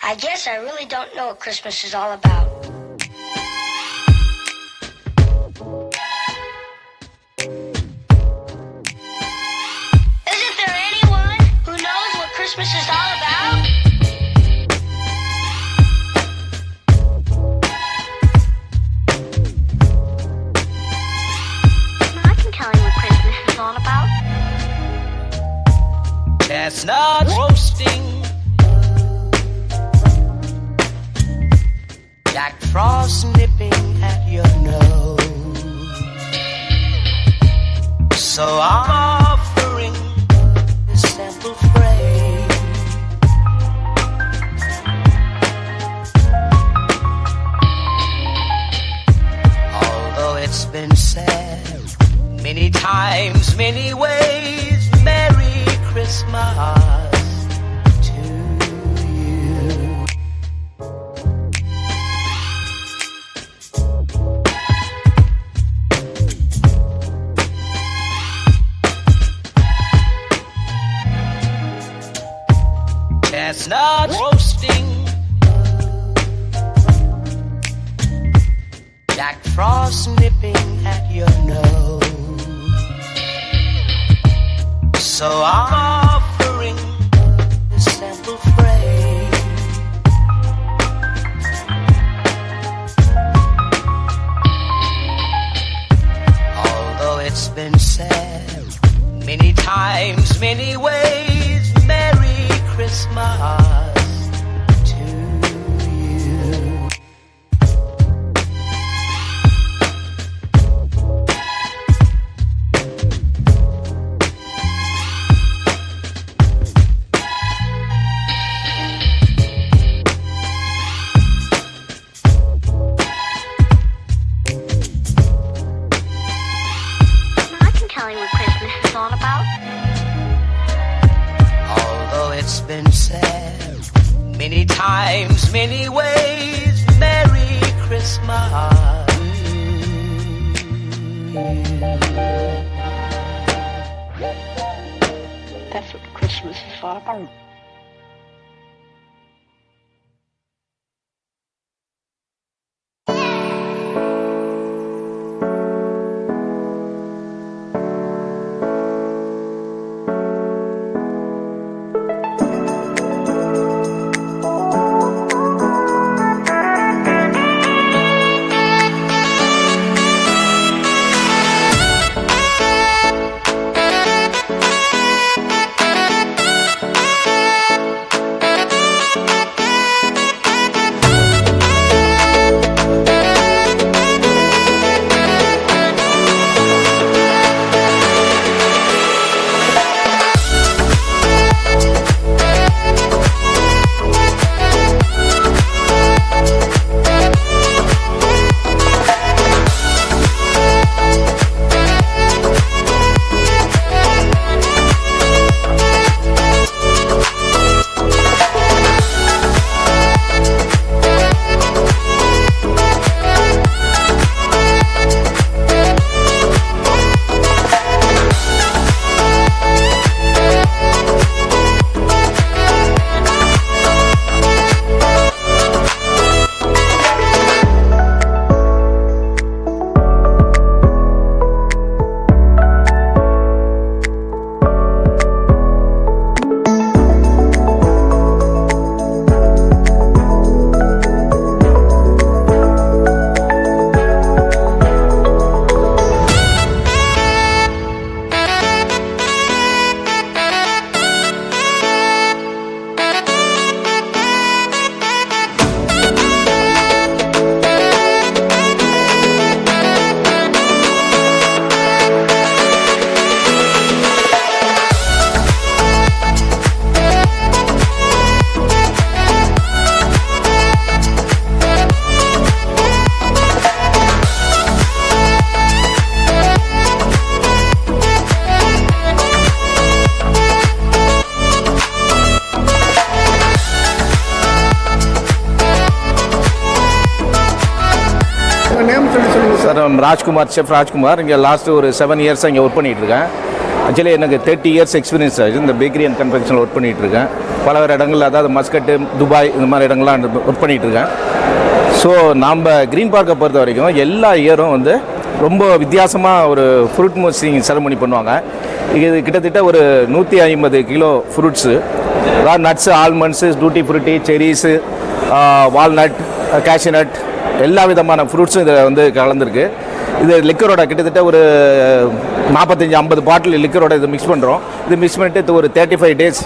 I guess I really don't know what Christmas is all about. Isn't there anyone who knows what Christmas is all about? I can tell you what Christmas is all about. Chestnuts roasting, Jack Frost nipping at your nose. So I'm offering this simple phrase. Although it's been said many times, many ways, Merry Christmas to you. Chestnut roasting, Jack Frost nipping at your nose. So I'm offering this simple phrase. Although it's been said many times, many ways, Merry Christmas to you. I can tell you what Christmas is all about. Although it's been said many times, many ways, Merry Christmas. That's what Christmas is all about. Sir Rajkumar, chef Rajkumar. இங்கே last ஒரு 7 இயர்ஸாக இங்கே work பண்ணிகிட்ருக்கேன். Actually எனக்கு 30 years experience ஆகிடுச்சு இந்த bakery and கன்ஃபெக்ஷனில் work பண்ணிகிட்ருக்கேன். பல இடங்களில், அதாவது மஸ்கட்டு, துபாய் இந்த மாதிரி இடங்கள்லாம் ஒர்க் பண்ணிகிட்ருக்கேன். ஸோ நம்ம க்ரீன் பார்க்கை பொறுத்த வரைக்கும் எல்லா இயரும் வந்து ரொம்ப வித்தியாசமாக ஒரு ஃப்ரூட் மூசிங் செரமனி பண்ணுவாங்க. இது கிட்டத்தட்ட ஒரு 150 கிலோ ஃப்ரூட்ஸு, அதாவது nuts, almonds, tutti frutti, cherries, walnut, cashew nut, எல்லா விதமான ஃப்ரூட்ஸும் இதில் வந்து கலந்துருக்கு. இது லிக்கரோட கிட்டத்தட்ட ஒரு 45-50 பாட்டில் லிக்கரோட இது மிக்ஸ் பண்ணுறோம். இது மிக்ஸ் பண்ணிட்டு ஒரு 35 டேஸ்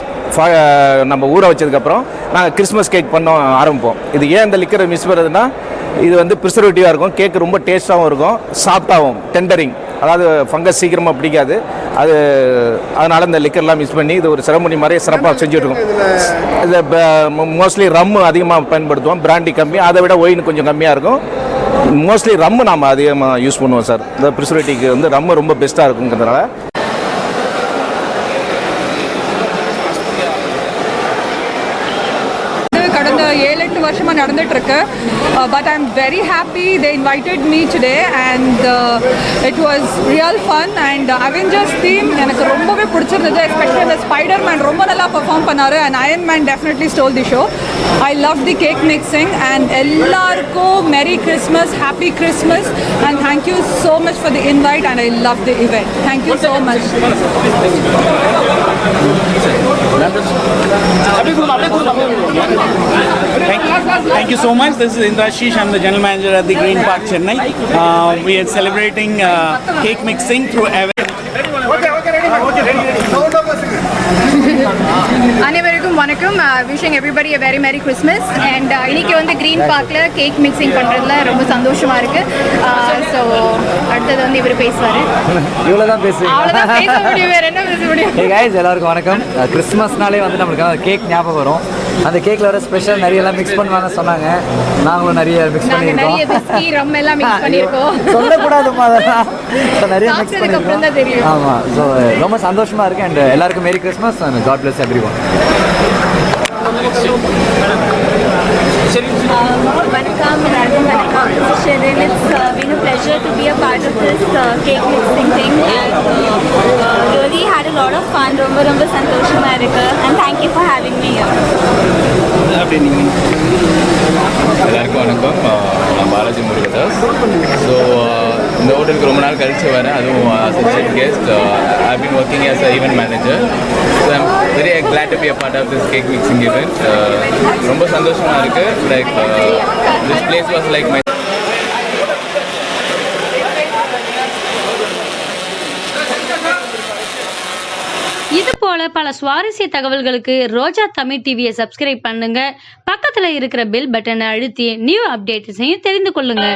நம்ம ஊற வச்சதுக்கப்புறம் நாங்கள் கிறிஸ்மஸ் கேக் பண்ண ஆரம்பிப்போம். இது ஏன் இந்த லிக்கரை மிக்ஸ் பண்ணுறதுன்னா, இது வந்து ப்ரிசர்வேட்டிவாக இருக்கும், கேக் ரொம்ப டேஸ்ட்டாகவும் இருக்கும், சாஃப்டாகவும், டெண்டரிங், அதாவது ஃபங்கஸ் சீக்கிரமாக பிடிக்காது. அதனால் இந்த லிக்கர்லாம் மிக்ஸ் பண்ணி இது ஒரு செரமனி மாதிரியே சிறப்பாக செஞ்சுட்ருக்கோம். இதில் மோஸ்ட்லி ரம்மு அதிகமாக பயன்படுத்துவோம், பிராண்டி கம்மி, அதை விட ஒயின் கொஞ்சம் கம்மியாக இருக்கும். மோஸ்ட்லி ரம்மு நாம் அதிகமாக யூஸ் பண்ணுவோம் சார். இந்த ப்ரிசர்வேட்டிவ்க்கு வந்து ரம்மு ரொம்ப பெஸ்ட்டாக இருக்குங்கிறதுனால. கடந்த 7-8 வருஷமாக நடந்துகிட்ருக்கு. But I am very happy they invited me today and it was real fun. And Avengers theme எனக்கு ரொம்பவே பிடிச்சிருந்தது. எஸ்பெஷலி அந்த ஸ்பைடர் மேன் ரொம்ப நல்லா பெர்ஃபார்ம் பண்ணார். And Iron Man definitely stole the show. I love the cake mixing and எல்லாருக்கும் merry Christmas, happy Christmas and thank you so much for the invite and I love the event. Thank you so much. Thank you so much. This is indulge. I'm the general manager at the Green Park, Chennai. We are celebrating cake mixing through. அனைவருக்கும் வணக்கம். Wishing everybody a very merry Christmas. And இன்னைக்கு வந்து green பார்க்கில் cake mixing பண்ணுறதுல ரொம்ப சந்தோஷமாக இருக்குது. So அடுத்தது வந்து இவர் பேசுவார். இவ்வளோதான் பேசுவீங்க, அவ்வளோதான் பேச முடியும், வேறு என்ன பேச முடியும். Hey guys, எல்லாருக்கும் வணக்கம். கிறிஸ்மஸ்னாலே வந்து நம்மளுக்கு கேக் ஞாபகம் வரும். அந்த கேக்கில் வர ஸ்பெஷல் நிறையெல்லாம் மிக்ஸ் பண்ணுவாங்க சொன்னாங்க. நாங்களும் நிறைய மிக்ஸ் பண்ணியிருக்கோம். நிறைய பிஸ்கி, ரம் எல்லாம் மிக்ஸ் பண்ணியிருக்கோம். சொல்லக்கூடாதுமா அதெல்லாம். நிறைய மிக்ஸ் பண்ணியிருக்கோம் தான் தெரியும். ஆமாம். ஸோ ரொம்ப சந்தோஷமாக இருக்குது. அண்ட் எல்லாருக்கும் merry Christmas and God bless everyone. Welcome, it's been a pleasure to be a part of this cake mixing thing and really had a lot of fun. Romba santoshama irukku and thank you for having me here. எல்லாருக்கும் வணக்கம். நான் Balaji Murugadoss. So இந்த ஹோட்டலுக்கு ரொம்ப நாள் கழிச்சு வரேன், அதுவும் associate guest. I been working as a event manager. So I'm very glad to be a part of this cake mixing event. ரொம்ப சந்தோஷமாக இருக்குது. Like this place was like my. இது போல பல சுவாரஸ்ய தகவல்களுக்கு ரோஜா தமிழ் டிவியை சப்ஸ்கிரைப் பண்ணுங்க. பக்கத்துல இருக்கிற பெல் பட்டனை அழுத்தி நியூ அப்டேட்ஸையும் தெரிந்து கொள்ளுங்க.